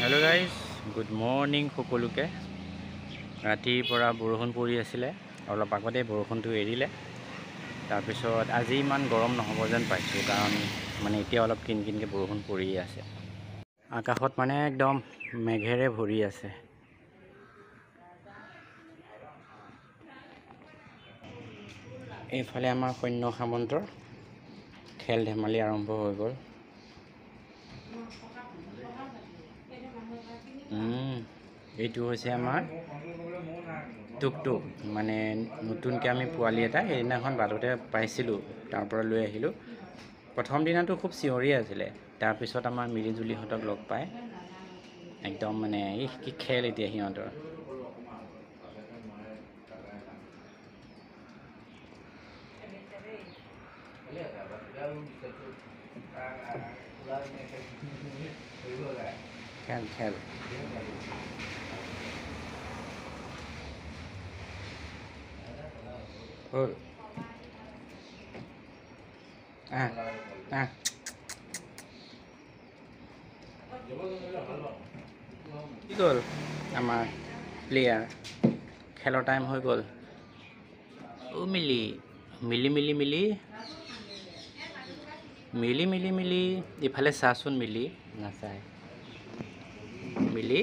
Hello' guys, good morning সকলোকে। ৰাতিৰ পৰা বৰষুণ পৰি আছিলে, অলপ আগতে বৰষুণটো এৰিলে। তাৰপিছত আজি ইমান গৰম নহ'ব যেন পাইছোঁ, কাৰণ মানে এতিয়া অলপ কিনকিনকৈ বৰষুণ পৰিয়ে আছে। আকাশত মানে একদম মেঘেৰে ভৰি আছে। এইফালে আমাৰ সৈন্য সামন্তৰ খেল ধেমালি আৰম্ভ হৈ গ'ল। এইটো হৈছে আমাৰ টুকটুক, মানে নতুনকৈ আমি পোৱালি এটা সেইদিনাখন বাটতে পাইছিলোঁ, তাৰ পৰা লৈ আহিলোঁ। প্ৰথম দিনাটো খুব চিঞৰি আছিলে, তাৰপিছত আমাৰ মিলিজুলিহঁতক লগ পাই একদম মানে কি খেল এতিয়া সিহঁতৰ। খেল খেল হ'ল। কি গ'ল আমাৰ প্লেয়াৰ, খেলৰ টাইম হৈ গ'ল। অ' মিলি মিলি মিলি মিলি মিলি মিলি মিলি ইফালে চাচোন, মিলি নাচায়। মিলি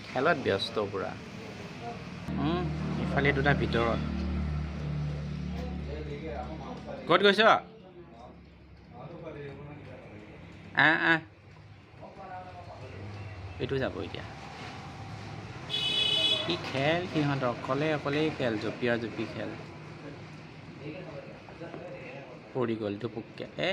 খেলত ব্যস্ত পুৰা। ইফালে দুটা ভিতৰত। ক'ত গৈছ? এইটো যাব এতিয়া। কি খেল সিহঁতৰ, অকলেই খেল, জঁপিয়া জঁপি খেল। পৰি গ'ল টুপুককৈ।